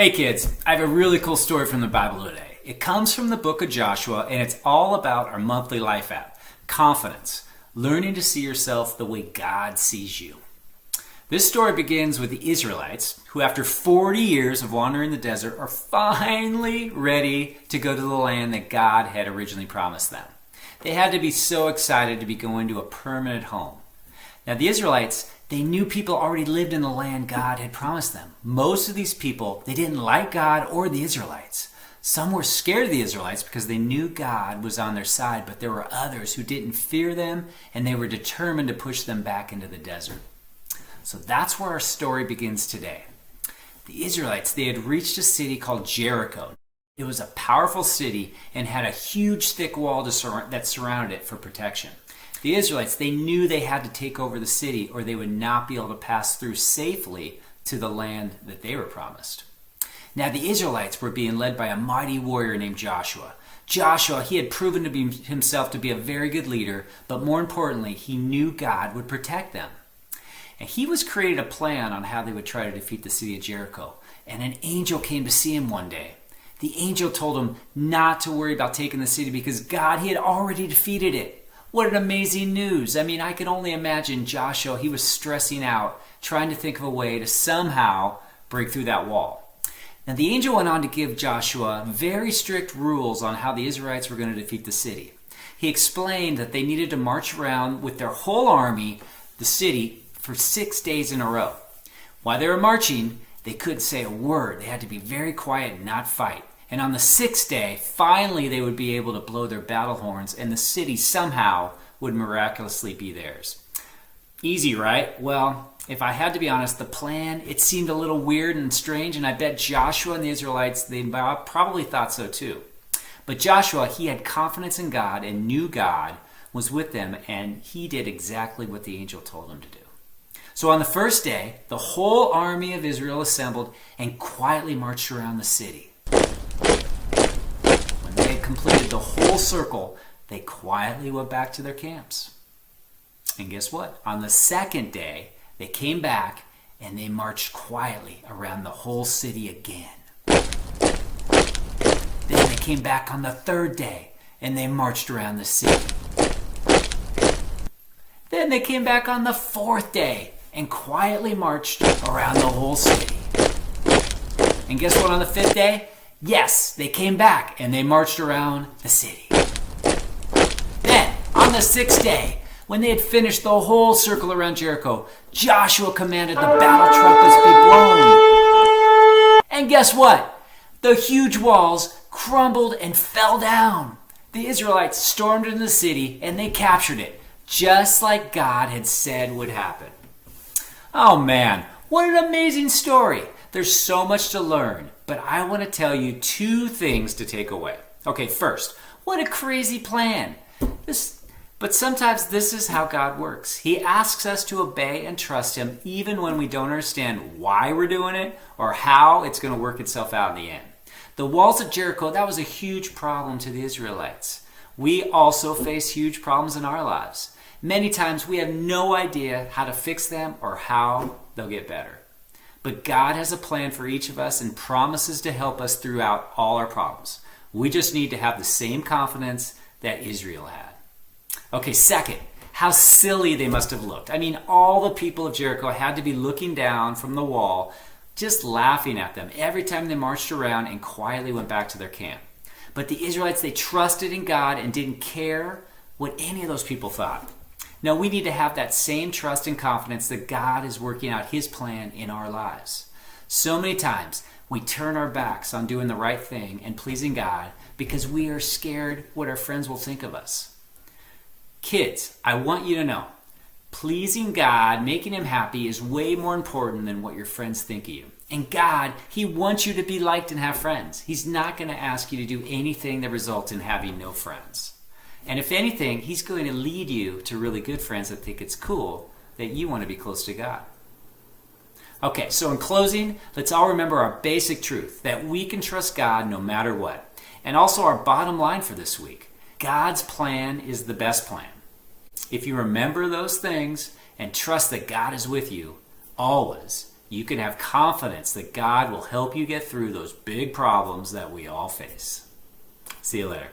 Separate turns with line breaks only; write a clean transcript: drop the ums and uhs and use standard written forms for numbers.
Hey kids, I have a really cool story from the Bible today. It comes from the book of Joshua and it's all about our monthly life app, confidence, learning to see yourself the way God sees you. This story begins with the Israelites who after 40 years of wandering the desert are finally ready to go to the land that God had originally promised them. They had to be so excited to be going to a permanent home. Now the Israelites, they knew people already lived in the land God had promised them. Most of these people, they didn't like God or the Israelites. Some were scared of the Israelites because they knew God was on their side, but there were others who didn't fear them and they were determined to push them back into the desert. So that's where our story begins today. The Israelites, they had reached a city called Jericho. It was a powerful city and had a huge thick wall that surrounded it for protection. The Israelites, they knew they had to take over the city or they would not be able to pass through safely to the land that they were promised. Now the Israelites were being led by a mighty warrior named Joshua. Joshua, he had proven himself to be a very good leader, but more importantly, he knew God would protect them. And he was created a plan on how they would try to defeat the city of Jericho. And an angel came to see him one day. The angel told him not to worry about taking the city because God, he had already defeated it. What an amazing news. I mean, I can only imagine Joshua, he was stressing out, trying to think of a way to somehow break through that wall. Now, the angel went on to give Joshua very strict rules on how the Israelites were going to defeat the city. He explained that they needed to march around with their whole army, the city, for 6 days in a row. While they were marching, they couldn't say a word. They had to be very quiet and not fight. And on the 6th day, finally they would be able to blow their battle horns and the city somehow would miraculously be theirs. Easy, right? Well, if I had to be honest, the plan, it seemed a little weird and strange, and I bet Joshua and the Israelites, they probably thought so too. But Joshua, he had confidence in God and knew God was with them, and he did exactly what the angel told him to do. So on the first day, the whole army of Israel assembled and quietly marched around the city. Completed the whole circle, they quietly went back to their camps. And guess what? On the second day, they came back and they marched quietly around the whole city again. Then they came back on the third day and they marched around the city. Then they came back on the fourth day and quietly marched around the whole city. And guess what on the fifth day? Yes, they came back and they marched around the city. Then, on the sixth day, when they had finished the whole circle around Jericho, Joshua commanded the battle trumpets be blown. And guess what? The huge walls crumbled and fell down. The Israelites stormed into the city and they captured it, just like God had said would happen. Oh man, what an amazing story. There's so much to learn, but I want to tell you two things to take away. Okay, first, what a crazy plan. But sometimes this is how God works. He asks us to obey and trust Him even when we don't understand why we're doing it or how it's going to work itself out in the end. The walls of Jericho, that was a huge problem to the Israelites. We also face huge problems in our lives. Many times we have no idea how to fix them or how they'll get better. But God has a plan for each of us and promises to help us throughout all our problems. We just need to have the same confidence that Israel had. Okay, second, how silly they must have looked. I mean, all the people of Jericho had to be looking down from the wall, just laughing at them every time they marched around and quietly went back to their camp. But the Israelites, they trusted in God and didn't care what any of those people thought. Now we need to have that same trust and confidence that God is working out His plan in our lives. So many times we turn our backs on doing the right thing and pleasing God because we are scared what our friends will think of us. Kids, I want you to know, pleasing God, making Him happy is way more important than what your friends think of you. And God, He wants you to be liked and have friends. He's not going to ask you to do anything that results in having no friends. And if anything, He's going to lead you to really good friends that think it's cool that you want to be close to God. Okay, so in closing, let's all remember our basic truth, that we can trust God no matter what. And also our bottom line for this week, God's plan is the best plan. If you remember those things and trust that God is with you, always, you can have confidence that God will help you get through those big problems that we all face. See you later.